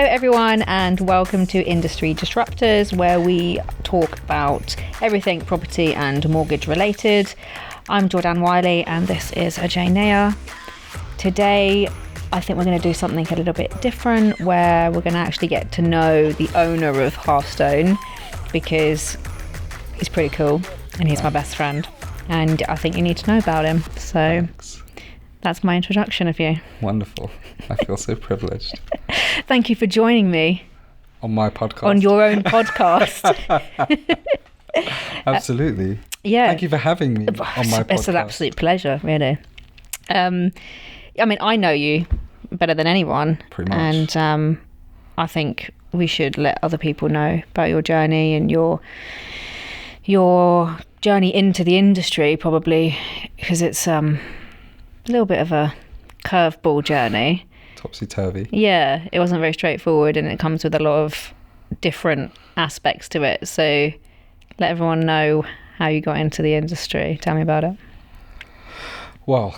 everyone, and welcome to Industry Disruptors, where we talk about everything property and mortgage related. I'm Jordan Wiley, and this is Ajay Nayyar. Today, I think we're going to do something a little bit different, where we're going to actually get to know the owner of Hearthstone, because he's pretty cool, and he's my best friend, and I think you need to know about him. So Thanks. That's my introduction of you. Wonderful. I feel so privileged. Thank you for joining me. On my podcast. On your own podcast. Absolutely. Yeah. Thank you for having me on my podcast. It's an absolute pleasure, really. I mean, I know you better than anyone. Pretty much. And I think we should let other people know about your journey and your journey into the industry, probably, because it's a little bit of a curveball journey. Topsy-turvy. Yeah, it wasn't very straightforward, and it comes with a lot of different aspects to it. So let everyone know how you got into the industry. Tell me about it. Well,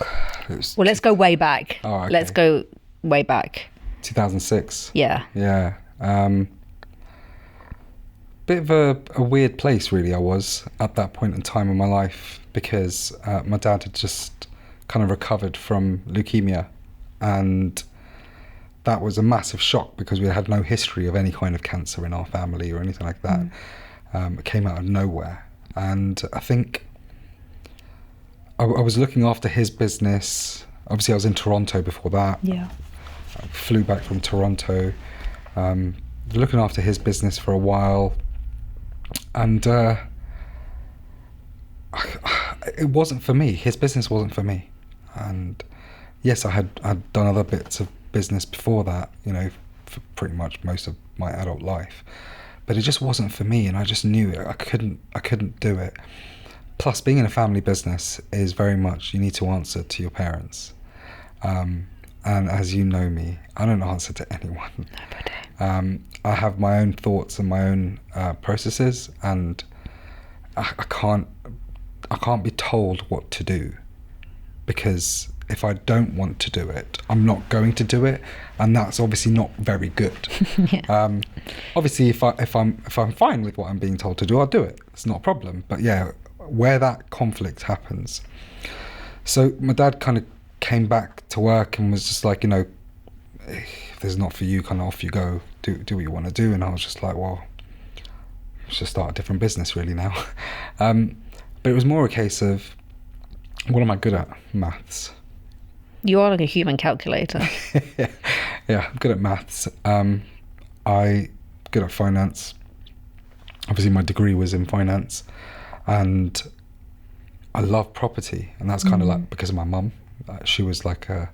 let's go way back. Oh, okay. Let's go way back. 2006. Yeah. Yeah. Bit of a weird place, really, I was at that point in time in my life, because my dad had just kind of recovered from leukemia, and that was a massive shock because we had no history of any kind of cancer in our family or anything like that. It came out of nowhere, and I think I was looking after his business. Obviously I was in Toronto before that. Yeah. I flew back from Toronto, looking after his business for a while, and it wasn't for me. His business wasn't for me. And yes, I'd done other bits of business before that, for pretty much most of my adult life, but it just wasn't for me, and I just knew it. I couldn't do it. Plus, being in a family business is very much, you need to answer to your parents, and as you know me, I don't answer to anyone. Nobody. I have my own thoughts and my own processes, and I can't be told what to do, because if I don't want to do it, I'm not going to do it, and that's obviously not very good. Yeah. Obviously, if I'm fine with what I'm being told to do, I'll do it. It's not a problem. But yeah, where that conflict happens. So my dad kind of came back to work and was just like, if this is not for you, kind of off you go, do what you want to do. And I was just like, well, let's just start a different business really now. But it was more a case of, what am I good at? Maths. You are like a human calculator. Yeah, I'm good at maths. I'm good at finance. Obviously, my degree was in finance, and I love property, and that's kind of like because of my mum. She was like a,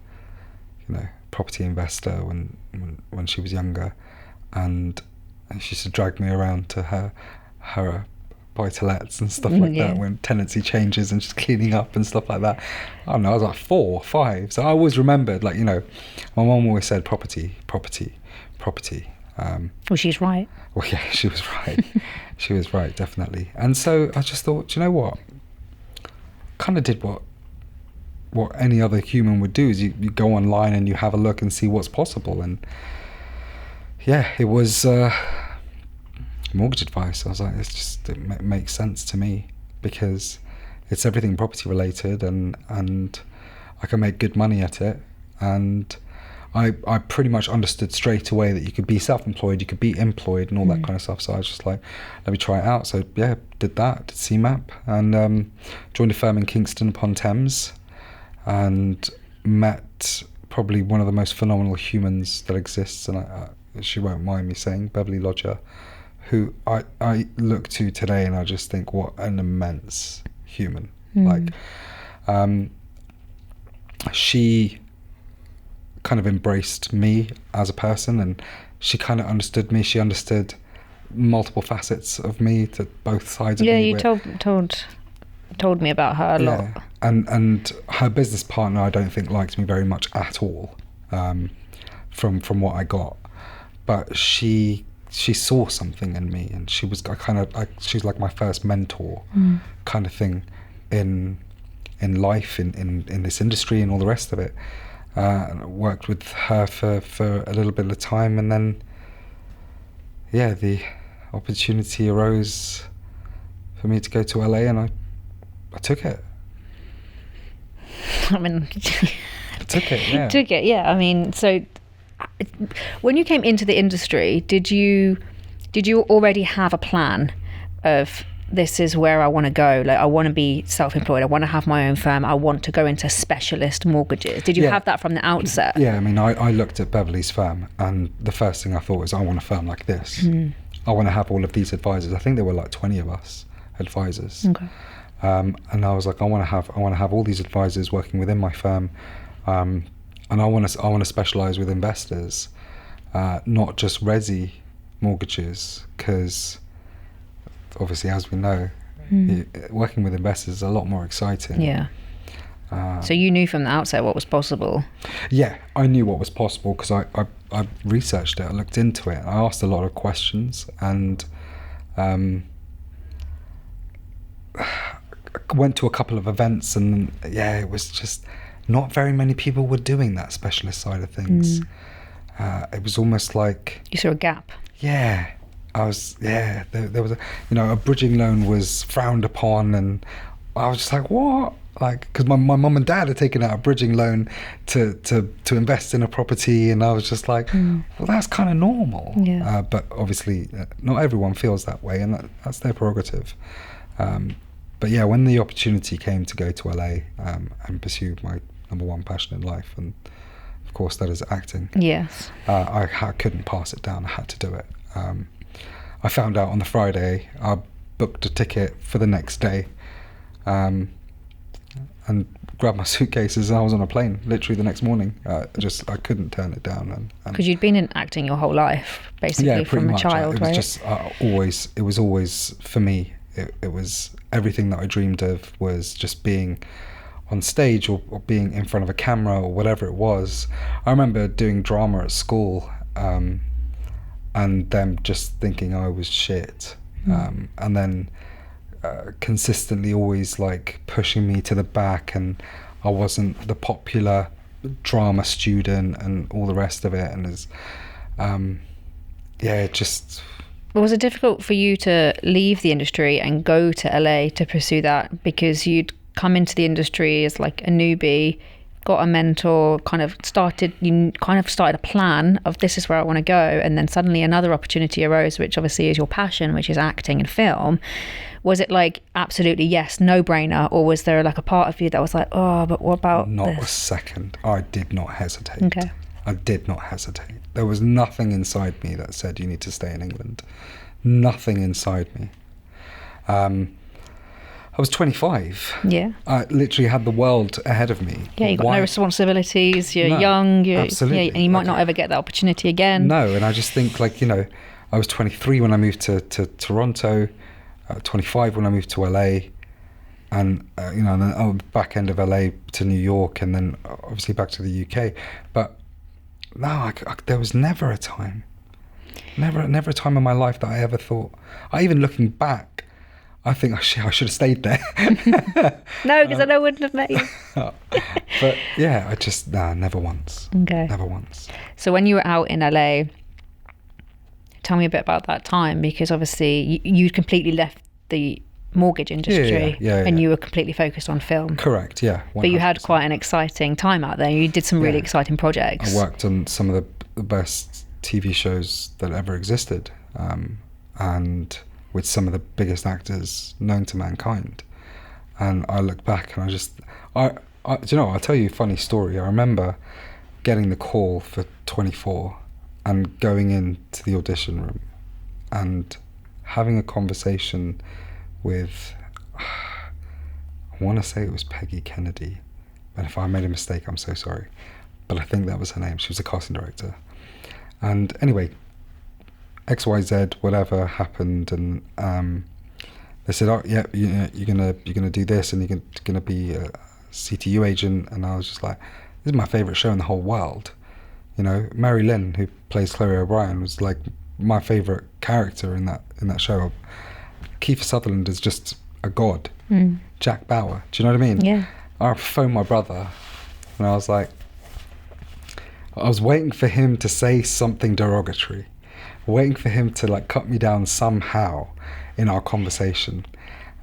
property investor when she was younger, and she used to drag me around to her buy-to-lets and stuff like that, when tenancy changes and just cleaning up and stuff like that. I don't know, I was like 4 or 5, so I always remembered, my mum always said property. Well, she's right. Well, yeah, she was right. She was right, definitely. And so I just thought, you know what? Kind of did what any other human would do, is you go online and you have a look and see what's possible. And yeah, it was mortgage advice. I was like, it makes sense to me, because it's everything property related, and I can make good money at it. And I pretty much understood straight away that you could be self-employed, you could be employed, and all that kind of stuff. So I was just like, let me try it out. So yeah, did CMAP, and joined a firm in Kingston upon Thames, and met probably one of the most phenomenal humans that exists, and she won't mind me saying, Beverly Lodger, who I look to today, and I just think, what an immense human. She kind of embraced me as a person, and she kind of understood me. She understood multiple facets of me, to both sides of me. Yeah, you told me about her a lot. Yeah, and her business partner, I don't think liked me very much at all, from what I got. But she saw something in me, and she was she's like my first mentor, kind of thing, in life, in this industry, and all the rest of it. And I worked with her for a little bit of time, and then yeah, the opportunity arose for me to go to LA, and I took it. I mean, I took it, yeah. took it, yeah. I mean, so when you came into the industry, did you already have a plan of, this is where I want to go? Like, I want to be self-employed. I want to have my own firm. I want to go into specialist mortgages. Did you have that from the outset? Yeah, I mean, I looked at Beverly's firm, and the first thing I thought was, I want a firm like this. I want to have all of these advisors. I think there were like 20 of us advisors. Okay. And I was like, I want to have all these advisors working within my firm, and I want to specialize with investors, not just resi mortgages, because obviously, as we know, working with investors is a lot more exciting. Yeah. So you knew from the outset what was possible. Yeah, I knew what was possible because I researched it, I looked into it, I asked a lot of questions, and went to a couple of events, and yeah, it was just not very many people were doing that specialist side of things. It was almost like, you saw a gap. Yeah, there was a bridging loan was frowned upon, and I was just like, what? Like, because my mum and dad had taken out a bridging loan to invest in a property, and I was just like, well, that's kind of normal. Yeah. But obviously, not everyone feels that way, and that's their prerogative. But yeah, when the opportunity came to go to LA and pursue my number one passion in life, and of course that is acting. Yes. I couldn't pass it down. I had to do it. I found out on the Friday. I booked a ticket for the next day, and grabbed my suitcases, and I was on a plane literally the next morning. I couldn't turn it down. Because you'd been in acting your whole life, basically, from a child, It was just it was always for me. It was everything that I dreamed of, was just being on stage or being in front of a camera or whatever it was. I remember doing drama at school, and them just thinking I was shit, and then consistently always like pushing me to the back, and I wasn't the popular drama student and all the rest of it, and it just. Was it difficult for you to leave the industry and go to LA to pursue that, because you'd come into the industry as like a newbie, got a mentor, kind of started a plan of, this is where I want to go, and then suddenly another opportunity arose, which obviously is your passion, which is acting and film. Was it like absolutely yes, no brainer, or was there like a part of you that was like, oh, but what about Not this? a second. I did not hesitate. Okay. I did not hesitate. There was nothing inside me that said you need to stay in England. Nothing inside me. I was 25. Yeah. I literally had the world ahead of me. Yeah, you've got no responsibilities, you're young, absolutely. and you might not ever get that opportunity again. No, and I just think I was 23 when I moved to Toronto, 25 when I moved to LA, and and then back end of LA to New York, and then obviously back to the UK. But no, there was never a time. Never a time in my life that I ever thought. Even looking back, I think I should have stayed there. No, because I wouldn't have met you. But yeah, never once. Okay. Never once. So when you were out in LA, tell me a bit about that time, because obviously you'd completely left the mortgage industry, and you were completely focused on film. Correct, yeah. 100%. But you had quite an exciting time out there. You did some really exciting projects. I worked on some of the best TV shows that ever existed, and with some of the biggest actors known to mankind. And I look back and I'll tell you a funny story. I remember getting the call for 24 and going into the audition room and having a conversation with, I want to say it was Peggy Kennedy, and if I made a mistake, I'm so sorry, but I think that was her name. She was a casting director. And anyway, XYZ, whatever happened, and they said, "Oh, yeah, you're gonna do this, and you're gonna be a CTU agent." And I was just like, "This is my favorite show in the whole world." Mary Lynn, who plays Chloe O'Brien, was like my favorite character in that show. Kiefer Sutherland is just a god. Jack Bauer, do you know what I mean? Yeah. I phoned my brother, and I was like, I was waiting for him to say something derogatory, waiting for him to like cut me down somehow in our conversation.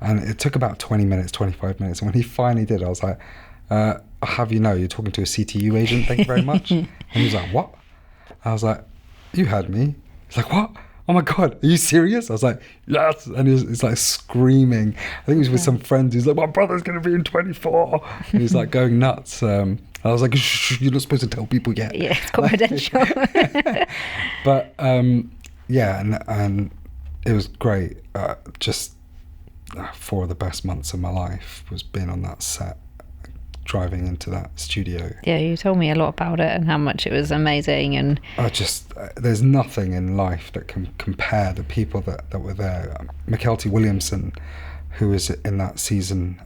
And it took about 20 minutes, 25 minutes. And when he finally did, I was like, I'll have you know, you're talking to a CTU agent, thank you very much. And he was like, what? I was like, you heard me. He's like, what? Oh my God, are you serious? I was like, yes. And he's like screaming. I think he was with some friends. He's like, my brother's going to be in 24. And he's like going nuts. I was like, shh, you're not supposed to tell people yet. Yeah, it's confidential. But yeah, and it was great. Just 4 of the best months of my life was being on that set, driving into that studio. Yeah, you told me a lot about it and how much it was amazing. And there's nothing in life that can compare the people that were there. McKelty Williamson, who was in that season,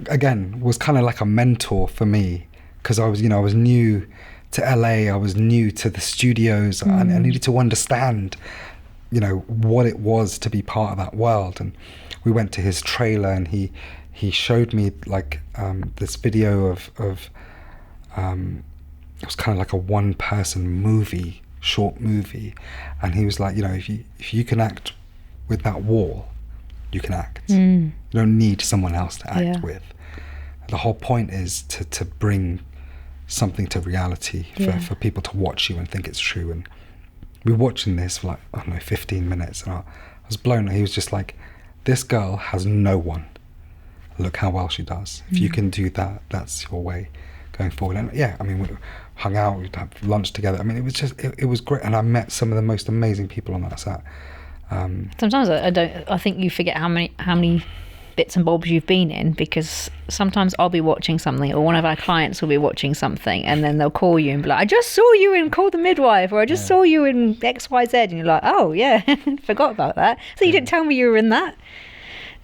again, was kind of like a mentor for me, because I was new to LA, I was new to the studios, and I needed to understand, what it was to be part of that world. And we went to his trailer, and he showed me like this video of it was kind of like a 1-person short movie, and he was like, if you can act with that wall, you can act. You don't need someone else to act with. The whole point is to bring something to reality for people to watch you and think it's true. And we were watching this for like, I don't know, 15 minutes, and I was blown. He was just like, this girl has no one. Look how well she does. If you can do that, that's your way going forward. And yeah, I mean, we hung out, we'd have lunch together. I mean, it was just, it was great. And I met some of the most amazing people on that set. Sometimes I think you forget how many bits and bobs you've been in, because sometimes I'll be watching something, or one of our clients will be watching something, and then they'll call you and be like, I just saw you in Call the Midwife, or I just saw you in XYZ, and you're like, oh yeah, forgot about that. So you didn't tell me you were in that.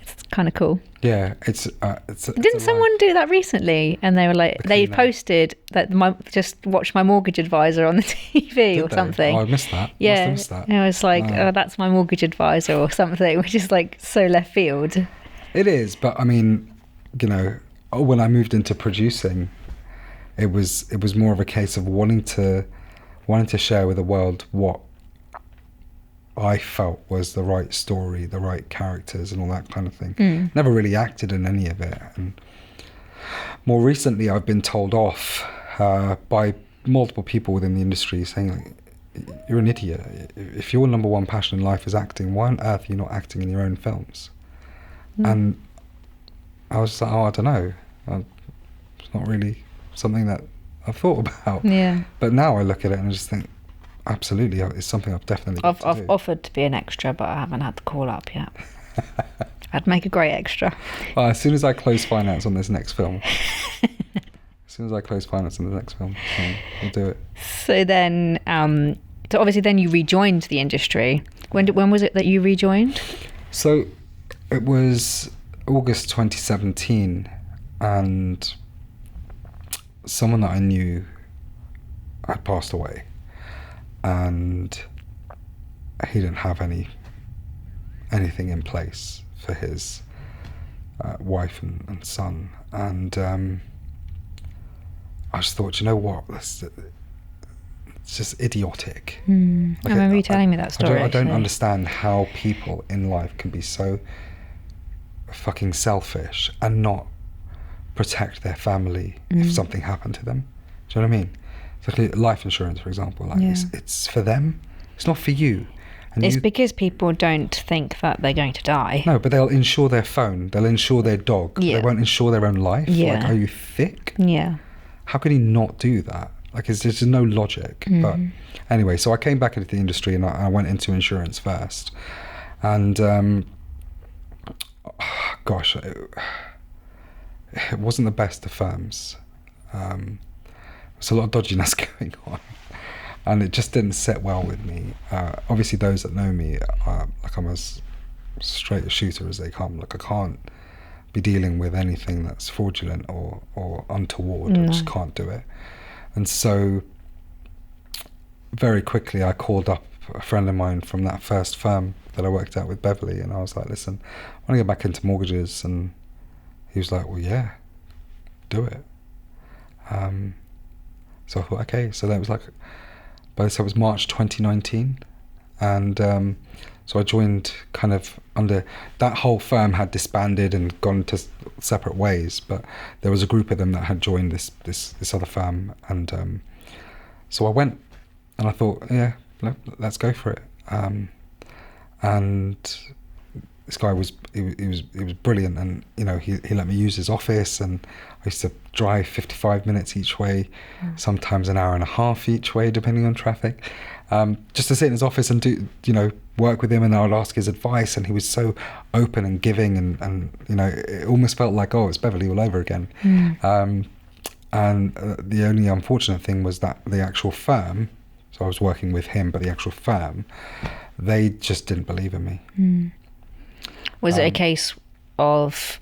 It's kind of cool. Yeah, Didn't someone do that recently? And they were like, they posted that just watched My Mortgage Advisor on the TV or something. Oh, I missed that. Yeah, missed that. It was like, oh, that's My Mortgage Advisor or something, which is like so left field. It is, but I mean, when I moved into producing, it was more of a case of wanting to share with the world what I felt was the right story, the right characters, and all that kind of thing. Never really acted in any of it. And more recently, I've been told off by multiple people within the industry saying, like, you're an idiot. If your number one passion in life is acting, why on earth are you not acting in your own films? And I was like, I don't know. It's not really something that I've thought about. Yeah. But now I look at it and I just think, absolutely, it's something I've definitely got to do. I've offered to be an extra, but I haven't had the call up yet. I'd make a great extra. Well, as soon as I close finance on this next film, I'll do it. So then, so obviously then you rejoined the industry. When was it that you rejoined? So it was August 2017, and someone that I knew had passed away, and he didn't have anything in place for his wife and son, and I just thought, you know what, it's just idiotic. I remember you telling me that story. I don't understand how people in life can be so fucking selfish and not protect their family if something happened to them. Do you know what I mean? It's like life insurance, for example. Like it's for them. It's not for you. And it's because people don't think that they're going to die. No, but they'll insure their phone. They'll insure their dog. Yeah. They won't insure their own life. Yeah. Like, are you thick? Yeah. How could he not do that? Like, there's just no logic. But anyway, so I came back into the industry, and I went into insurance first. And gosh, it wasn't the best of firms. There's a lot of dodginess going on, and it just didn't sit well with me. Obviously, those that know me, like, I'm as straight a shooter as they come. Like, I can't be dealing with anything that's fraudulent or untoward. I just can't do it. And so very quickly I called up a friend of mine from that first firm that I worked at with Beverly, and I was like, listen, I want to get back into mortgages. And he was like, well, yeah, do it. So I thought, okay. So that was like but so it was March 2019, and so I joined kind of under that whole firm had disbanded and gone to separate ways, but there was a group of them that had joined this other firm, and so I went and I thought, yeah, let's go for it. And this guy was brilliant, and you know he let me use his office, and I used to drive 55 minutes each way, sometimes an hour and a half each way depending on traffic, just to sit in his office and do, you know, work with him, and I would ask his advice, and he was so open and giving, and you know, it almost felt like, oh, it's Beverly all over again. And the only unfortunate thing was that the actual firm, so I was working with him, but the actual firm, they just didn't believe in me. Was it a case of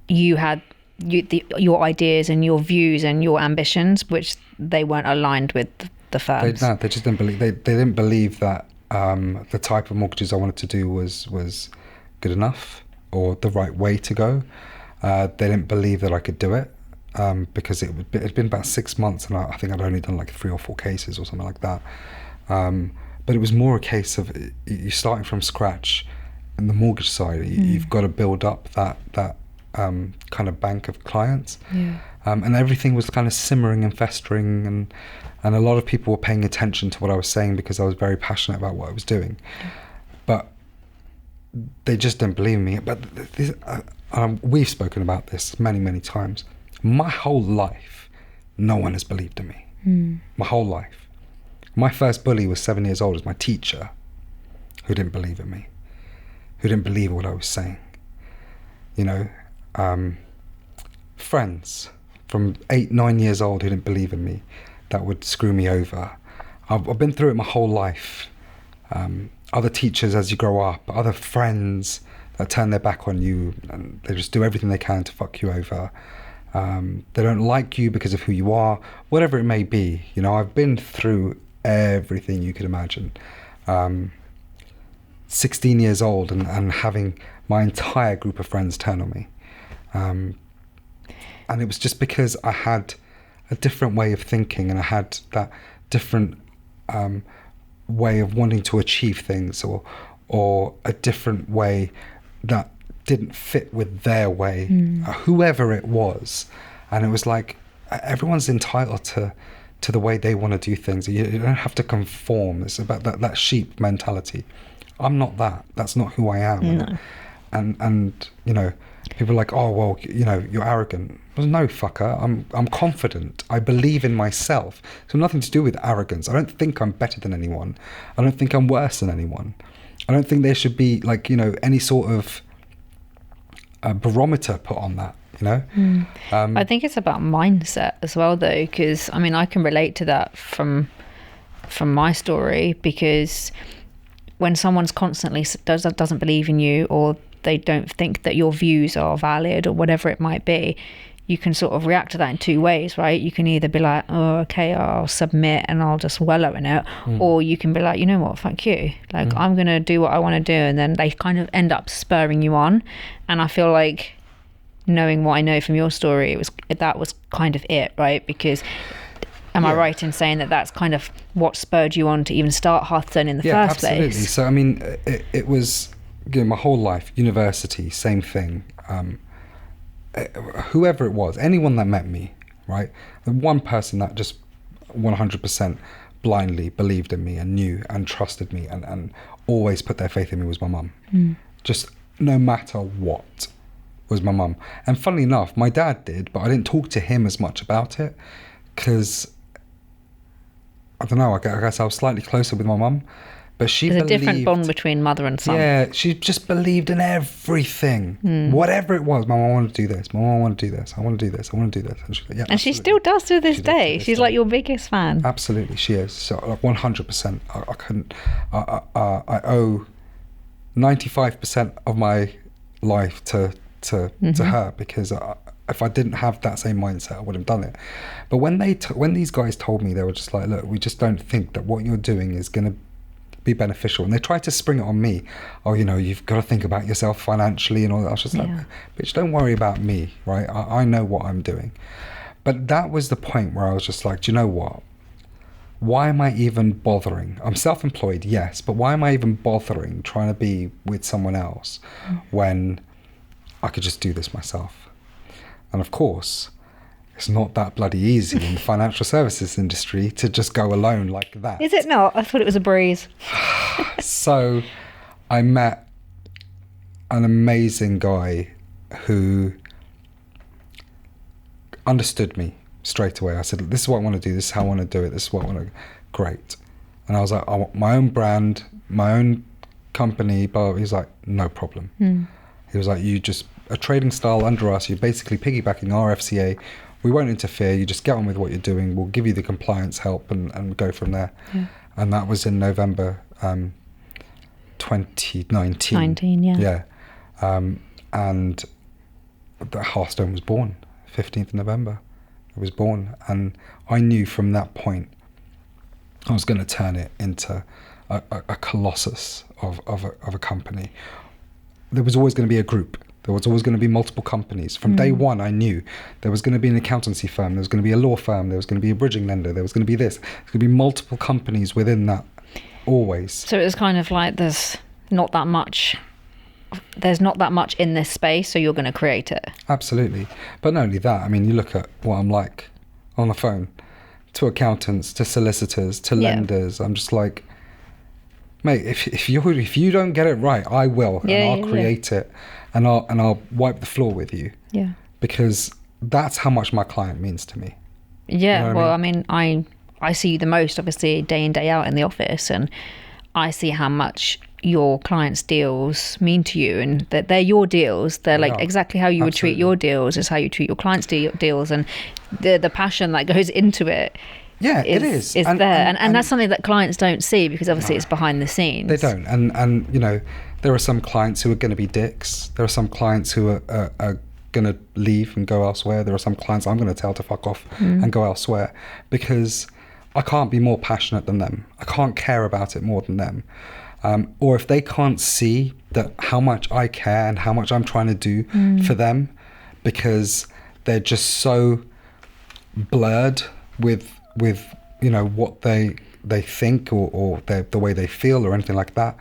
you had your ideas and your views and your ambitions, which they weren't aligned with the firms? They just didn't believe. They didn't believe that the type of mortgages I wanted to do was good enough or the right way to go. They didn't believe that I could do it because it had been about 6 months, and I think I'd only done like 3 or 4 cases or something like that. But it was more a case of you starting from scratch. In the mortgage side, you've got to build up that kind of bank of clients, and everything was kind of simmering and festering, and a lot of people were paying attention to what I was saying because I was very passionate about what I was doing, but they just didn't believe in me. But we've spoken about this many times. My whole life, no one has believed in me. My whole life. My first bully was 7 years old, as my teacher, who didn't believe in me, who didn't believe what I was saying. You know, friends from 8-9 years old who didn't believe in me, that would screw me over. I've been through it my whole life. Other teachers as you grow up, other friends that turn their back on you, and they just do everything they can to fuck you over. They don't like you because of who you are, whatever it may be. You know, I've been through everything you could imagine. 16 years old and having my entire group of friends turn on me. And it was just because I had a different way of thinking, and I had that different way of wanting to achieve things, or a different way that didn't fit with their way, whoever it was. And it was like, everyone's entitled to the way they want to do things. You don't have to conform. It's about that sheep mentality. I'm not that. That's not who I am. No. And you know, people are like, oh well, you know, you're arrogant. Well, no, fucker. I'm confident. I believe in myself. So nothing to do with arrogance. I don't think I'm better than anyone. I don't think I'm worse than anyone. I don't think there should be, like, you know, any sort of barometer put on that. You know. I think it's about mindset as well, though, because I mean, I can relate to that from my story, because when someone's constantly doesn't believe in you, or they don't think that your views are valid, or whatever it might be, you can sort of react to that in 2 ways, right? You can either be like, oh, okay, I'll submit and I'll just wallow in it, or you can be like, you know what, fuck you, like I'm gonna do what I want to do, and then they kind of end up spurring you on. And I feel like, knowing what I know from your story, that was kind of it, right? Because am I right in saying that that's kind of what spurred you on to even start Hearthstone in the first absolutely. place? So I mean, it was, you know, my whole life, university, same thing. Whoever it was, anyone that met me, right? The one person that just 100% blindly believed in me and knew and trusted me and always put their faith in me was my mum. Just no matter what, was my mum. And funnily enough, my dad did, but I didn't talk to him as much about it because, I don't know, I guess I was slightly closer with my mum. But she There's believed, a different bond between mother and son. Yeah, she just believed in everything. Whatever it was. Mum, I want to do this. Mum, I want to do this. I want to do this. I want to do this. And she's like, yeah, and she still does to this day. She's like your biggest fan. Absolutely, she is. So like 100%. I couldn't. I owe 95% of my life to her, because if I didn't have that same mindset, I wouldn't have done it. But when these guys told me, they were just like, look, we just don't think that what you're doing is going to be beneficial. And they tried to spring it on me. Oh, you know, you've got to think about yourself financially and all that. I was just like, bitch, don't worry about me, right? I know what I'm doing. But that was the point where I was just like, do you know what? why am I even bothering? I'm self-employed, yes, but why am I even bothering trying to be with someone else when I could just do this myself? And of course, it's not that bloody easy in the financial services industry to just go alone like that. Is it not? I thought it was a breeze. So I met an amazing guy who understood me straight away. I said, this is what I want to do. This is how I want to do it. This is what I want to... Great. And I was like, I want my own brand, my own company. But he's like, no problem. He was like, you just... a trading style under us. You're basically piggybacking our FCA. We won't interfere. You just get on with what you're doing. We'll give you the compliance help and go from there. Yeah. And that was in November 2019. Yeah. And the Hearthstone was born. 15th of November. It was born. And I knew from that point I was going to turn it into a colossus of a company. There was always going to be a group. There was always going to be multiple companies. From day one, I knew there was going to be an accountancy firm, there was going to be a law firm, there was going to be a bridging lender, there was going to be this. There's going to be multiple companies within that, always. So it was kind of like there's not that much in this space, so you're going to create it. Absolutely. But not only that, I mean, you look at what I'm like on the phone, to accountants, to solicitors, to lenders. I'm just like, mate, if you don't get it right, I will, and I'll create it. And I'll wipe the floor with you. Yeah. Because that's how much my client means to me. Yeah. You know I mean, I see you the most, obviously, day in, day out in the office, and I see how much your clients' deals mean to you, and that they're your deals. They're like exactly how you would treat your deals is how you treat your clients' deals, and the passion that goes into it. Yeah, it is. Is there. And that's something that clients don't see, because obviously it's behind the scenes. They don't. And you know, there are some clients who are going to be dicks. There are some clients who are going to leave and go elsewhere. There are some clients I'm going to tell to fuck off and go elsewhere, because I can't be more passionate than them. I can't care about it more than them. Or if they can't see that how much I care and how much I'm trying to do for them, because they're just so blurred with you know what they think or the way they feel or anything like that,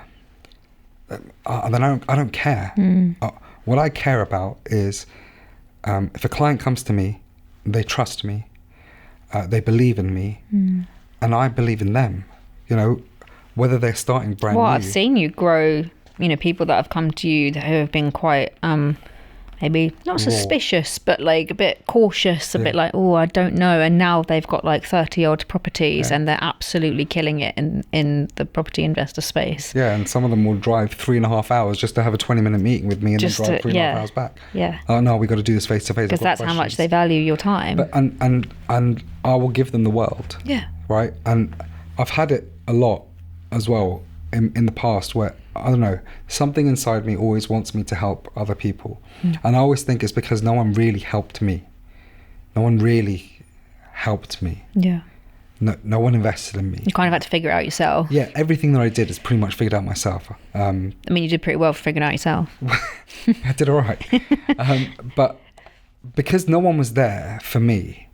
then I don't care. What I care about is if a client comes to me, they trust me, they believe in me, and I believe in them. You know, whether they're starting brand new. I've seen you grow. You know, people that have come to you that have been quite maybe not suspicious, but like a bit cautious, a bit like, oh, I don't know. And now they've got like 30 odd properties and they're absolutely killing it in the property investor space. Yeah, and some of them will drive 3.5 hours just to have a 20-minute meeting with me and then drive 3.5 hours back. Yeah. Oh no, we got to do this face to face. Because that's how much they value your time. But, and I will give them the world. Yeah. Right. And I've had it a lot as well in the past where, I don't know, something inside me always wants me to help other people. And I always think it's because no one really helped me. No one really helped me. Yeah. No one invested in me. You kind of had to figure it out yourself. Yeah, everything that I did is pretty much figured out myself. I mean, you did pretty well for figuring it out yourself. I did all right. But because no one was there for me,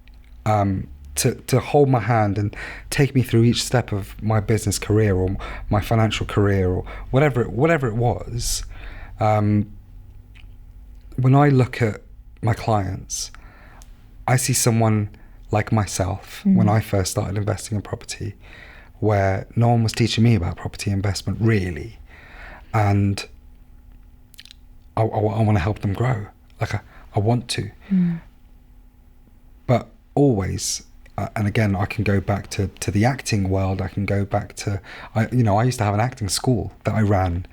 to hold my hand and take me through each step of my business career or my financial career or whatever it was, when I look at my clients, I see someone like myself when I first started investing in property, where no one was teaching me about property investment really, and I want to help them grow. Like I want to, but always. And again, I can go back to the acting world. I can go back to, I used to have an acting school that I ran,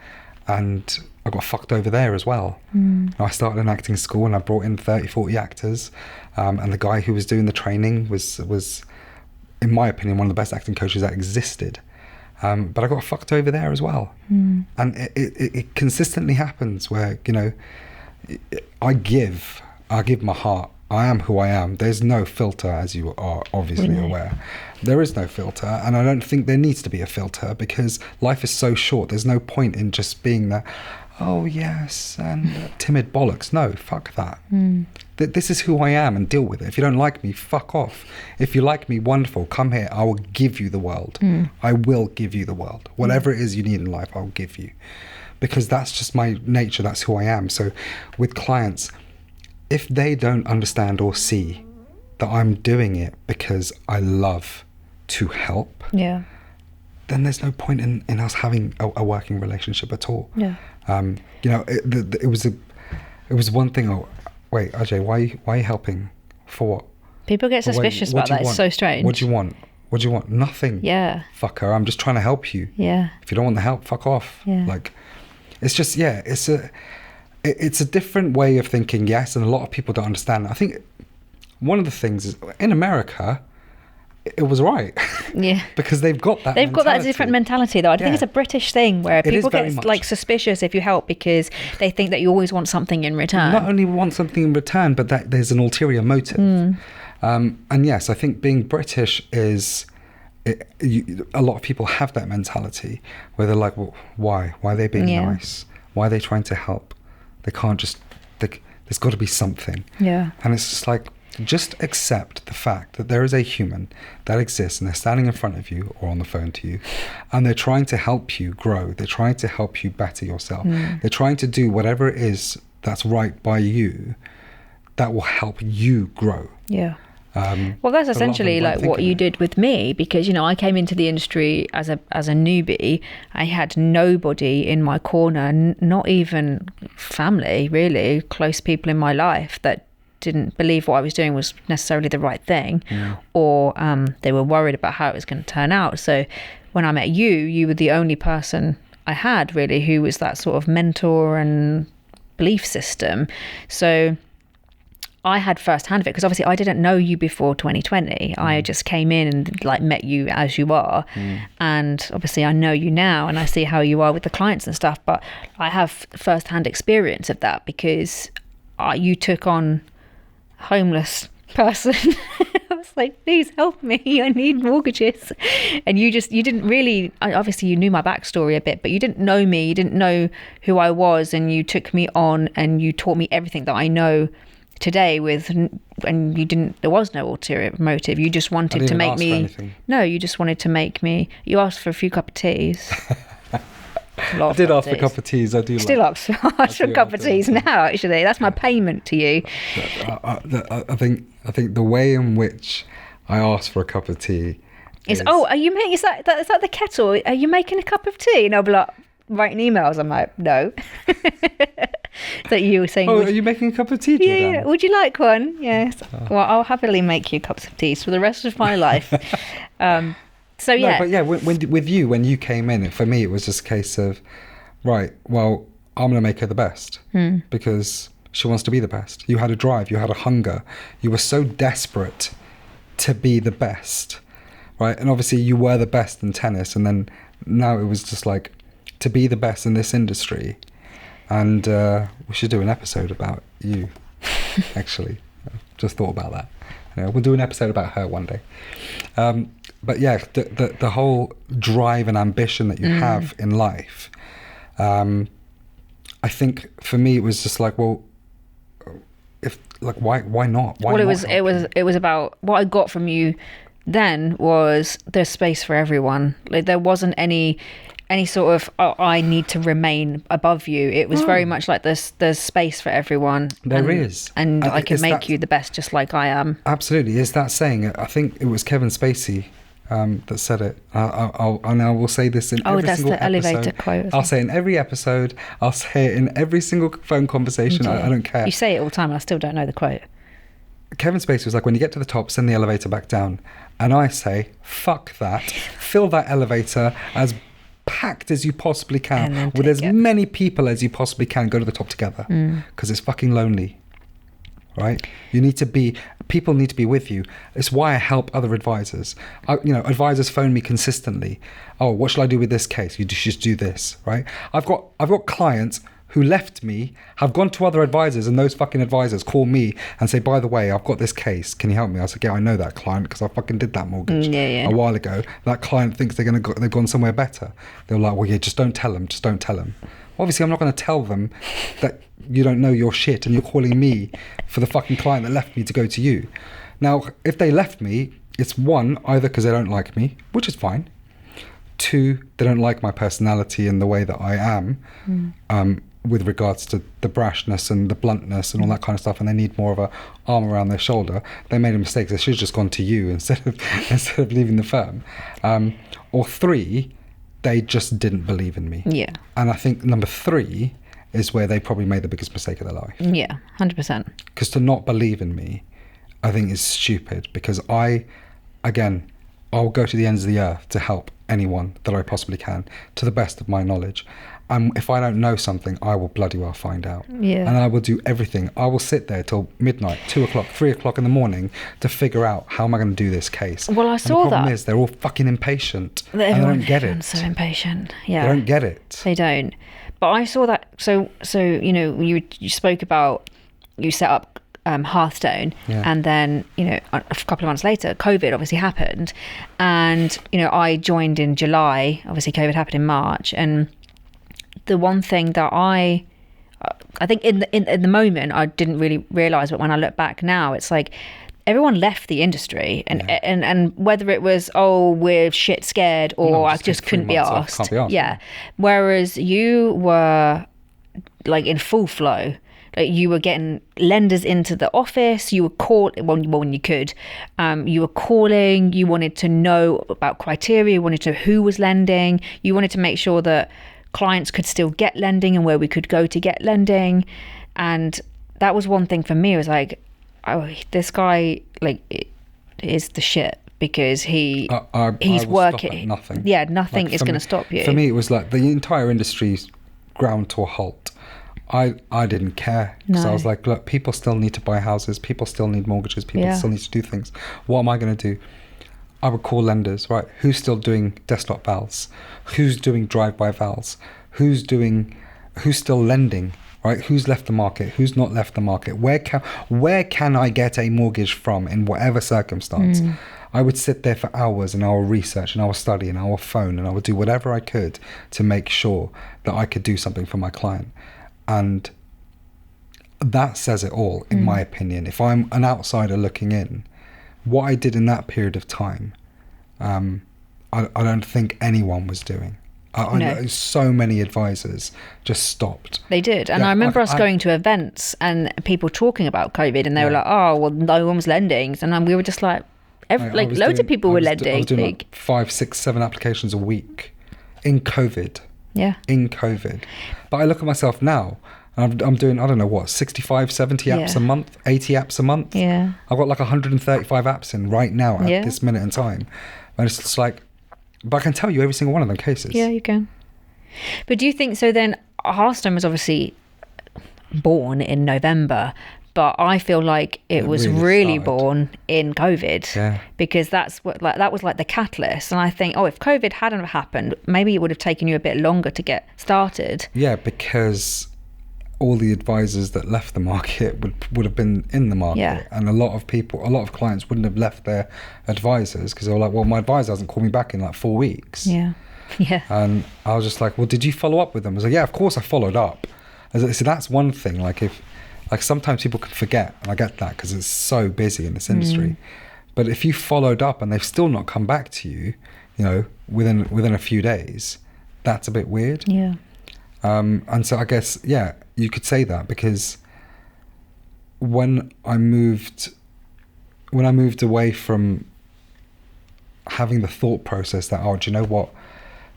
and I got fucked over there as well. I started an acting school and I brought in 30, 40 actors. And the guy who was doing the training was, in my opinion, one of the best acting coaches that existed. But I got fucked over there as well. And it consistently happens where, you know, I give my heart. I am who I am. There's no filter, as you are obviously aware. There is no filter, and I don't think there needs to be a filter, because life is so short. There's no point in just being that oh yes, and timid bollocks. No, fuck that. Mm. This is who I am, and deal with it. If you don't like me, fuck off. If you like me, wonderful. Come here. I will give you the world. I will give you the world. Whatever it is you need in life, I'll give you. Because that's just my nature. That's who I am. So with clients, if they don't understand or see that I'm doing it because I love to help, Yeah. then there's no point in us having a working relationship at all. Yeah. It was one thing. Oh, wait, Ajay, why are you helping? For what? People get suspicious about that. It's so strange. What do you want? What do you want? Nothing. Yeah. Fucker, I'm just trying to help you. Yeah. If you don't want the help, fuck off. Yeah. Like, it's just, it's a different way of thinking, yes, and a lot of people don't understand. I think one of the things is, in America, it was right. Yeah. Because they've got that different mentality, though. I think it's a British thing where people get much. like suspicious if you help because they think that you always want something in return. Not only want something in return, but that there's an ulterior motive. And yes, I think being British is... a lot of people have that mentality where they're like, well, why are they being nice? Why are they trying to help? They can't just there's got to be something. Yeah. And it's just like, just accept the fact that there is a human that exists and they're standing in front of you or on the phone to you, and they're trying to help you grow. They're trying to help you better yourself. They're trying to do whatever it is that's right by you that will help you grow. Yeah. Well, that's essentially like what you did with me, because, you know, I came into the industry as a newbie. I had nobody in my corner, not even family, really, close people in my life that didn't believe what I was doing was necessarily the right thing, or they were worried about how it was going to turn out. So when I met you, you were the only person I had really who was that sort of mentor and belief system. So I had first hand of it, because obviously I didn't know you before 2020. I just came in and like met you as you are. And obviously I know you now and I see how you are with the clients and stuff, but I have first hand experience of that because you took on a homeless person. I was like, please help me, I need mortgages. And you didn't really, obviously you knew my backstory a bit, but you didn't know me, you didn't know who I was, and you took me on and you taught me everything that I know today and there was no ulterior motive. You just wanted to make me, you just wanted to make me, you asked for a few cup of teas. I did ask for a cup of teas. I do still ask for a cup of teas now, actually. That's my payment to you. I think the way in which I asked for a cup of tea is are you making, is that the kettle? Are you making a cup of tea? And I'll be like writing emails. I'm like, no. That you were saying, are you making a cup of tea, Jordan? Yeah, would you like one? Yes. Well, I'll happily make you cups of tea for the rest of my life. So yeah. No, but yeah, when you came in, for me it was just a case of, right, well, I'm going to make her the best because she wants to be the best. You had a drive, you had a hunger, you were so desperate to be the best, right? And obviously you were the best in tennis, and then now it was just like to be the best in this industry. And we should do an episode about you, actually. Just thought about that. We'll do an episode about her one day. But yeah, the whole drive and ambition that you have in life, I think for me it was just like, well, why not? Why not it was about what I got from you then was there's space for everyone. Like there wasn't any sort of I need to remain above you. It was very much like there's space for everyone. There is, and I can make you the best just like I am. Absolutely, is that saying? I think it was Kevin Spacey that said it. And I will say this in every single episode. Oh, that's the elevator quote. I'll say it in every episode. I'll say it in every single phone conversation. I don't care. You say it all the time. I still don't know the quote. Kevin Spacey was like, when you get to the top, send the elevator back down. And I say, fuck that. Fill that elevator as packed as you possibly can with as many people as you possibly can. Go to the top together because it's fucking lonely, right? People need to be with you. It's why I help other advisors. Advisors phone me consistently. Oh, what shall I do with this case? You just do this, right? I've got clients who left me, have gone to other advisors, and those fucking advisors call me and say, by the way, I've got this case, can you help me? I said, yeah, I know that client because I fucking did that mortgage a while ago. That client thinks they've gone somewhere better. They're like, well, yeah, just don't tell them. Obviously, I'm not going to tell them that you don't know your shit and you're calling me for the fucking client that left me to go to you. Now, if they left me, it's one, either because they don't like me, which is fine. Two, they don't like my personality and the way that I am, with regards to the brashness and the bluntness and all that kind of stuff, and they need more of a arm around their shoulder. They made a mistake. They should have just gone to you instead of leaving the firm. Or three, they just didn't believe in me. Yeah. And I think number three is where they probably made the biggest mistake of their life. Yeah, 100%. Because to not believe in me, I think is stupid, because I'll go to the ends of the earth to help anyone that I possibly can, to the best of my knowledge. And if I don't know something, I will bloody well find out. Yeah. And I will do everything. I will sit there till midnight, 2 o'clock, 3 o'clock in the morning to figure out how am I going to do this case. Well, I saw that. And the problem is they're all fucking impatient. And they don't get it. So impatient. Yeah. They don't get it. They don't. But I saw that. So you know, you spoke about, you set up Hearthstone, and then, you know, a couple of months later COVID obviously happened, and, you know, I joined in July. Obviously COVID happened in March, and the one thing that I think in the moment I didn't really realize, but when I look back now, it's like everyone left the industry, and whether it was, oh, we're shit scared, or I just couldn't be asked. Yeah. Whereas you were like in full flow. Like, you were getting lenders into the office. You were when you could. You were calling. You wanted to know about criteria. You wanted to know who was lending. You wanted to make sure that clients could still get lending and where we could go to get lending. And that was one thing for me. It was like, oh, this guy is the shit, because he's working. Nothing. Yeah, nothing is going to stop you. For me, it was like the entire industry's ground to a halt. I didn't care, because I was like, look, people still need to buy houses, people still need mortgages, people still need to do things. What am I going to do? I would call lenders, right? Who's still doing desktop vals? Who's doing drive-by vals? Who's still lending, right? Who's left the market? Who's not left the market? Where can I get a mortgage from in whatever circumstance? I would sit there for hours, and I will research, and I will study, and I will phone, and I would do whatever I could to make sure that I could do something for my client. And that says it all, in my opinion. If I'm an outsider looking in, what I did in that period of time, I don't think anyone was doing. I know so many advisors just stopped. They did. And I remember us going to events and people talking about COVID, and they were like, oh, well, no one was lending. And we were just like, loads of people were lending. I was doing like 5, 6, 7 applications a week in COVID. Yeah. In COVID. But I look at myself now, and I'm doing, I don't know what, 65, 70 apps a month, 80 apps a month. Yeah. I've got like 135 apps in right now at this minute in time. And it's just like, but I can tell you every single one of them cases. Yeah, you can. But do you think, so then Hearthstone was obviously born in November, but I feel like it was really born in COVID, because that was like the catalyst. And I think, if COVID hadn't happened, maybe it would have taken you a bit longer to get started. Yeah, because all the advisors that left the market would have been in the market, and a lot of clients wouldn't have left their advisors, because they were like, well, my advisor hasn't called me back in like 4 weeks. Yeah. And I was just like, well, did you follow up with them? I was like, yeah, of course I followed up. So that's one thing. Like sometimes people can forget, and I get that because it's so busy in this industry. But if you followed up and they've still not come back to you, you know, within a few days, that's a bit weird. Yeah. And so I guess, you could say that, because when I moved away from having the thought process that, do you know what?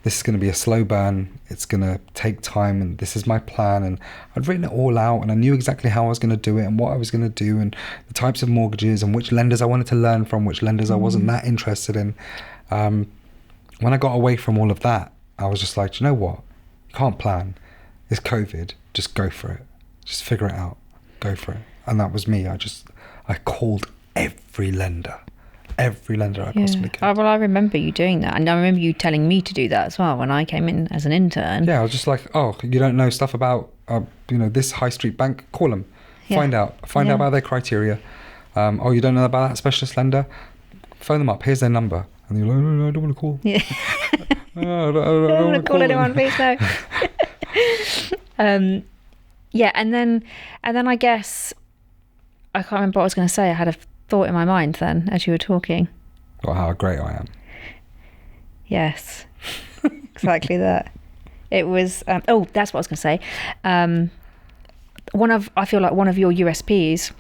This is going to be a slow burn, it's going to take time, and this is my plan, and I'd written it all out, and I knew exactly how I was going to do it and what I was going to do, and the types of mortgages and which lenders I wanted to learn from, which lenders I wasn't that interested in. When I got away from all of that, I was just like, do you know what? You can't plan. It's COVID. Just go for it. Just figure it out. Go for it. And that was me. I called every lender I possibly could. Well, I remember you doing that, and I remember you telling me to do that as well when I came in as an intern. Yeah, I was just like, you don't know stuff about this high street bank? Call them. Find out about their criteria. You don't know about that specialist lender? Phone them up. Here's their number. And you're like, no, I don't want to call. Yeah. I don't want to call anyone, please, no. Yeah, and then I guess I can't remember what I was going to say. I had a thought in my mind then as you were talking. Or how great I am. Yes, exactly that. It was. That's what I was going to say. I feel like one of your USPs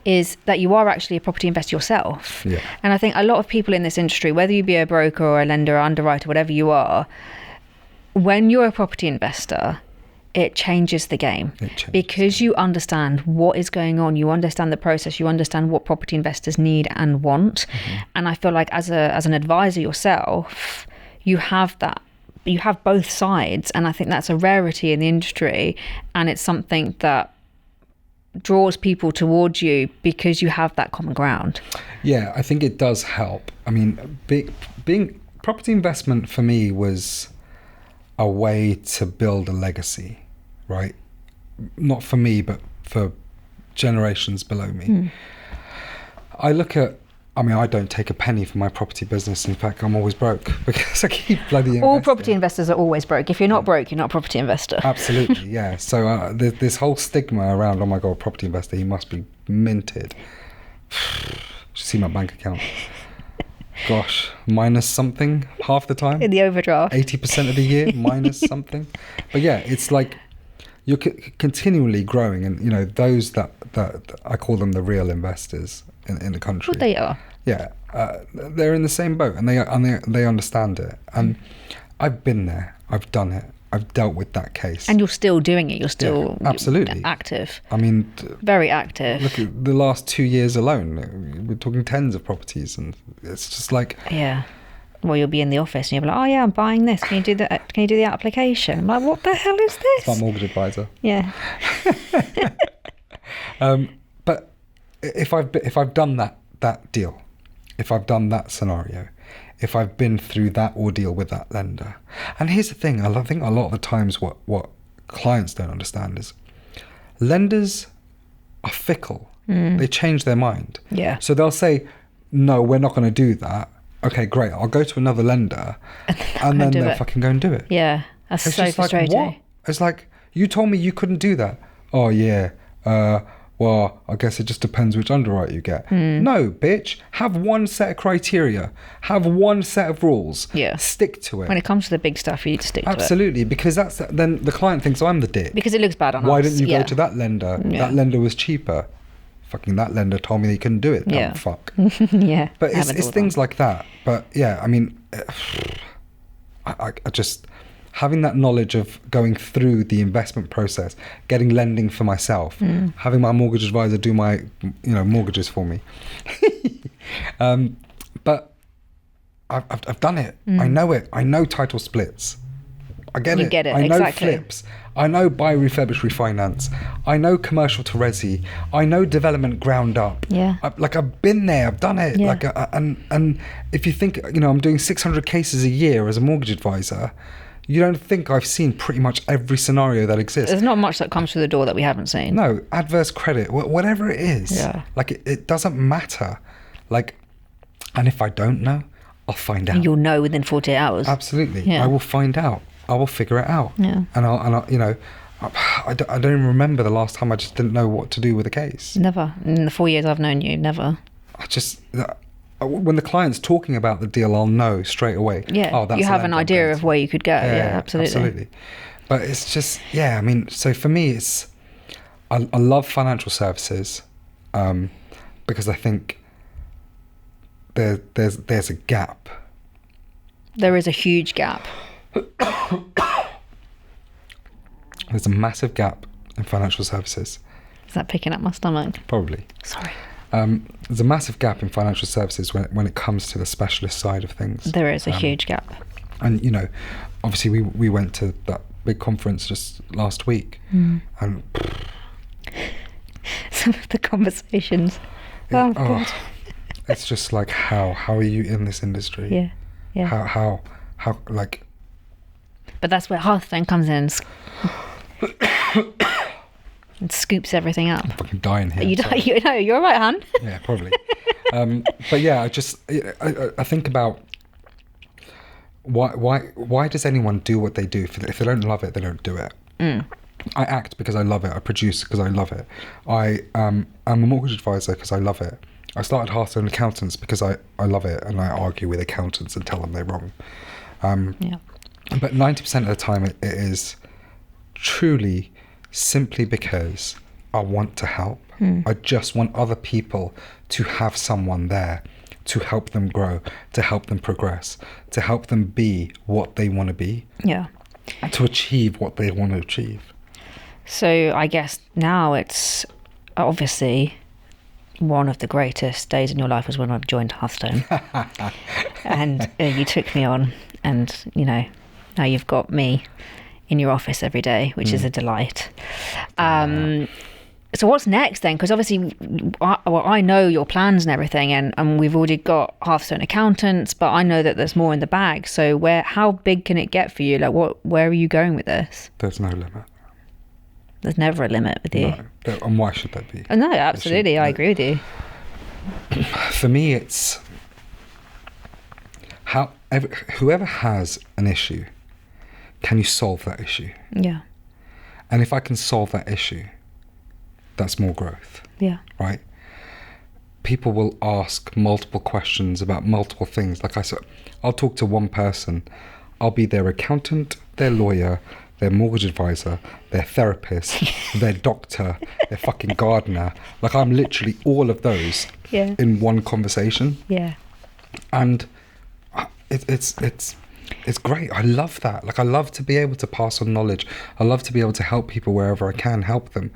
is that you are actually a property investor yourself. Yeah. And I think a lot of people in this industry, whether you be a broker or a lender or underwriter, whatever you are, when you're a property investor, it changes the game. Because you understand what is going on, you understand the process, you understand what property investors need and want. Mm-hmm. And I feel like as an advisor yourself, you have both sides, and I think that's a rarity in the industry, and it's something that draws people towards you because you have that common ground. Yeah, I think it does help. I mean, being property investment for me was a way to build a legacy, right? Not for me, but for generations below me. I don't take a penny for my property business. In fact, I'm always broke because I keep bloody investing. All property investors are always broke. If you're not broke, you're not a property investor. Absolutely, yeah. So this whole stigma around, oh my God, property investor, he must be minted. See my bank account. Gosh, minus something half the time. In the overdraft. 80% of the year, minus something. But yeah, it's like you're continually growing, and you know those that I call them the real investors in the country. Well, they are. Yeah, they're in the same boat, and they understand it. And I've been there. I've done it. I've dealt with that case. And you're still doing it. You're still absolutely active. I mean, very active. Look at the last 2 years alone. We're talking tens of properties, and it's just like, yeah. Well, you'll be in the office and you'll be like, oh yeah, I'm buying this. Can you do the application? I'm like, what the hell is this? It's my mortgage advisor. Yeah. But if I've done that deal, if I've done that scenario, if I've been through that ordeal with that lender, and here's the thing, I think a lot of the times what clients don't understand is lenders are fickle. They change their mind. Yeah. So they'll say, no, we're not going to do that. Okay, great. I'll go to another lender, and then they'll fucking go and do it. Yeah, that's it's so just frustrating. Like, what? It's like, you told me you couldn't do that. Oh yeah. Well, I guess it just depends which underwrite you get. No, bitch. Have one set of criteria. Have one set of rules. Yeah. Stick to it. When it comes to the big stuff, you need to stick to it. Absolutely, because then the client thinks, oh, I'm the dick. Because it looks bad on us. Why didn't you go to that lender? Yeah. That lender was cheaper. Fucking that lender told me they couldn't do it. Yeah. Dumb fuck. Yeah. But it's things like that. But yeah, I mean, I just... having that knowledge of going through the investment process, getting lending for myself, having my mortgage advisor do my, mortgages for me. But I've done it. I know it. I know title splits. I get it. You get it, I know exactly. flips. I know buy, refurbish, refinance. I know commercial to resi. I know development ground up. Yeah. I've been there. I've done it. Yeah. And if you think, I'm doing 600 cases a year as a mortgage advisor, you don't think I've seen pretty much every scenario that exists. There's not much that comes through the door that we haven't seen. No, adverse credit, whatever it is. Yeah. Like, it doesn't matter. Like, and if I don't know, I'll find out. You'll know within 48 hours. Absolutely. Yeah. I will find out. I will figure it out. Yeah. And I don't even remember the last time I just didn't know what to do with a case. Never. In the 4 years I've known you, never. When the client's talking about the deal, I'll know straight away. Yeah, oh, that's you have an idea of where you could go. Yeah, absolutely. But it's just, I mean, so for me, I love financial services because I think there's a gap. There is a huge gap. There's a massive gap in financial services. Is that picking up my stomach? Probably. Sorry. There's a massive gap in financial services when it comes to the specialist side of things. There is a huge gap. And obviously we went to that big conference just last week, and some of the conversations. God. It's just like, how are you in this industry? Yeah. How like. But that's where Hearthstone comes in. And scoops everything up. I'm fucking dying here. You're all right, hon. Yeah, probably. But yeah, I think about why does anyone do what they do? If they don't love it, they don't do it. I act because I love it. I produce because I love it. I am a mortgage advisor because I love it. I started Hearthstone Accountants because I love it, and I argue with accountants and tell them they're wrong. But 90% of the time it is truly simply because I want to help. I just want other people to have someone there to help them grow, to help them progress, to help them be what they want to be, to achieve what they want to achieve. So I guess now it's obviously one of the greatest days in your life was when I joined Hearthstone. And you took me on, and, you know, now you've got me in your office every day, which is a delight. So what's next then? Because obviously I know your plans and everything, and we've already got Hearthstone Accountants, but I know that there's more in the bag. So how big can it get for you? Like, where are you going with this? There's no limit. There's never a limit with you. No, and why should there be? Oh, no, absolutely. I agree with you. For me, it's whoever has an issue, can you solve that issue? Yeah. And if I can solve that issue, that's more growth. Yeah. Right? People will ask multiple questions about multiple things. Like I said, I'll talk to one person. I'll be their accountant, their lawyer, their mortgage advisor, their therapist, their doctor, their fucking gardener. Like, I'm literally all of those in one conversation. Yeah. And it's great. I love that. Like, I love to be able to pass on knowledge. I love to be able to help people wherever I can help them.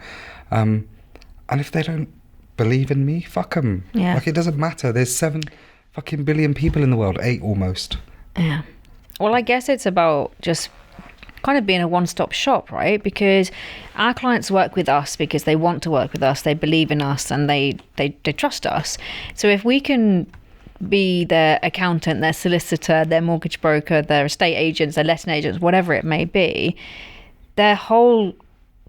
And if they don't believe in me, fuck them. Yeah. Like, it doesn't matter. There's 7 fucking billion people in the world, 8 almost. Yeah. Well, I guess it's about just kind of being a one-stop shop, right? Because our clients work with us because they want to work with us, they believe in us, and they trust us. So if we can be their accountant, their solicitor, their mortgage broker, their estate agents, their letting agents, whatever it may be, their whole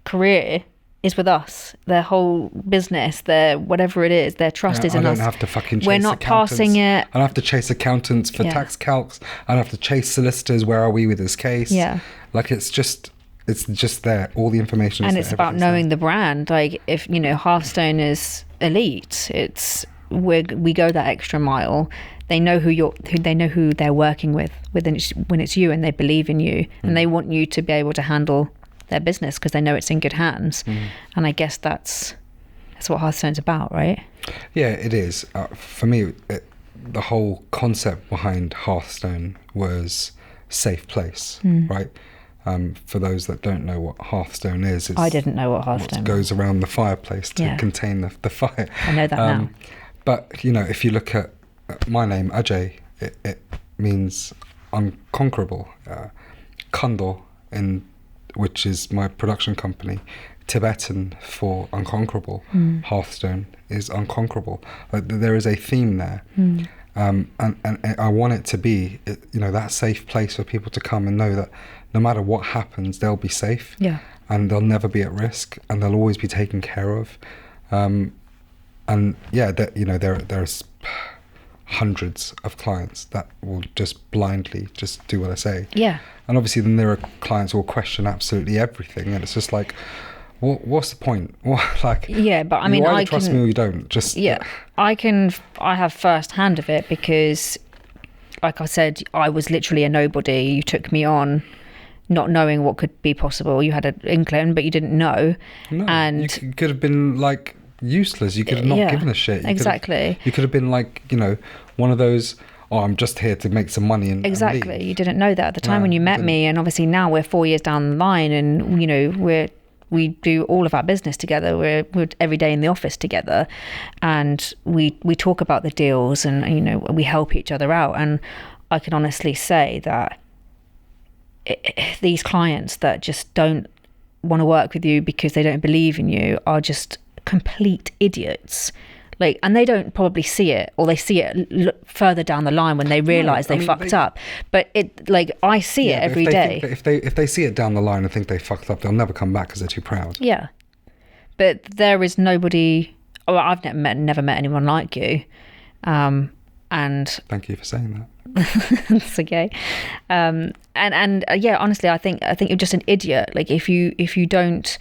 career is with us. Their whole business, their whatever it is, their trust is in us. I don't have to fucking chase We're not accountants. passing it. I don't have to chase accountants for tax calcs. I don't have to chase solicitors. Where are we with this case? Yeah. Like, it's just there. All the information is And there. it's about knowing the brand. Like, if, you know, Hearthstone is elite, we go that extra mile. They know who they're working with when it's you, and they believe in you, and they want you to be able to handle their business because they know it's in good hands. And I guess that's what Hearthstone's about, right? Yeah, it is. For me, the whole concept behind Hearthstone was safe place, right? For those that don't know what Hearthstone is, I didn't know what Hearthstone goes around the fireplace to contain the fire. I know that now. But, you know, if you look at my name, Ajay, it means unconquerable. Kandor, which is my production company, Tibetan for unconquerable. Hearthstone is unconquerable. There is a theme there. And I want it to be, you know, that safe place for people to come and know that no matter what happens, they'll be safe. Yeah. And they'll never be at risk, and they'll always be taken care of. And yeah, you know, there's hundreds of clients that will just blindly just do what I say. Yeah. And obviously then there are clients who will question absolutely everything, and it's just like, what's the point? Yeah, but I mean, you either trust me or you don't. Just I have first hand of it because, like I said, I was literally a nobody. You took me on not knowing what could be possible. You had an inkling, but you didn't know. No, and you could have been like useless. You could have not given a shit. You could have been like, you know, one of those, I'm just here to make some money and exactly. And you didn't know that at the time when you met me, and obviously now we're 4 years down the line, and you know we do all of our business together. We're every day in the office together, and we talk about the deals, and you know, we help each other out. And I can honestly say that these clients that just don't want to work with you because they don't believe in you are just complete idiots. Like, and they don't probably see it, or they see it further down the line when they realise they fucked up. But it, like, I see it every day. If they see it down the line and think they fucked up, they'll never come back because they're too proud. Yeah, but there is nobody. Well, I've never met anyone like you, and And thank you for saying that. it's okay. Yeah, honestly, I think you're just an idiot. Like if you don't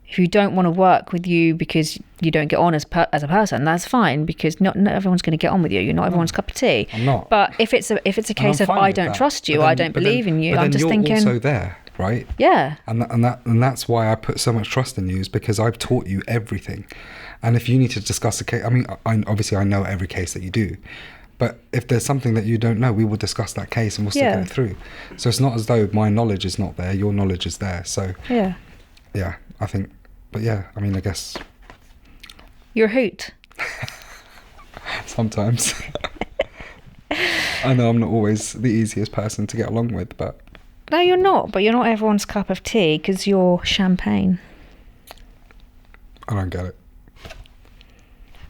want to work with you because you don't get on as a person, that's fine, because not everyone's going to get on with you. You're not everyone's cup of tea. I'm not. But if it's a case of I don't trust you, I don't believe in you, I'm just thinking. But then you're also there, right? Yeah. And that's why I put so much trust in you, is because I've taught you everything. And if you need to discuss a case, I mean, obviously I know every case that you do. But if there's something that you don't know, we will discuss that case and we'll still get it through. So it's not as though my knowledge is not there, your knowledge is there. So yeah, I think, but yeah, I mean, I guess. You're a hoot. Sometimes. I know I'm not always the easiest person to get along with, but. No, you're not, but you're not everyone's cup of tea because you're champagne. I don't get it.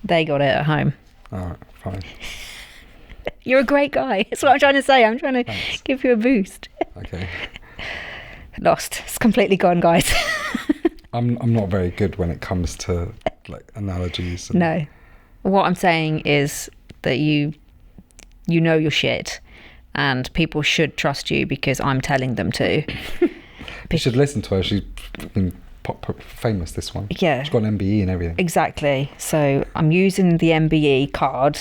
They got it at home. All right, fine. You're a great guy. That's what I'm trying to say. I'm trying to give you a boost. Okay. Lost. It's completely gone, guys. I'm not very good when it comes to like analogies. No. What I'm saying is that you know your shit, and people should trust you because I'm telling them to. You should listen to her. She's been famous, this one. Yeah. She's got an MBE and everything. Exactly. So I'm using the MBE card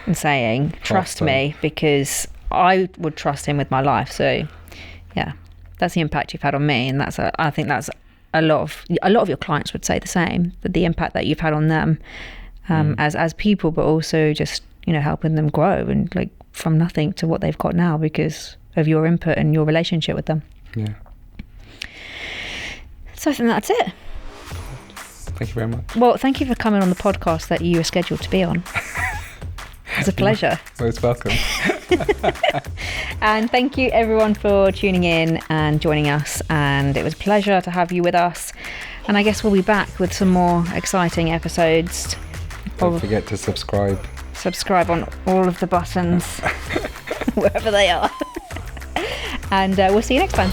and saying, trust me, because I would trust him with my life. So yeah, that's the impact you've had on me. And I think that's a lot of your clients would say the same, that the impact that you've had on them as people, but also just, helping them grow and like from nothing to what they've got now because of your input and your relationship with them. Yeah. So I think that's it. Thank you very much. Well, thank you for coming on the podcast that you were scheduled to be on. It's a pleasure. Most welcome. And thank you everyone for tuning in and joining us. And it was a pleasure to have you with us. And I guess we'll be back with some more exciting episodes. Don't forget to subscribe. Subscribe on all of the buttons, wherever they are. And we'll see you next time.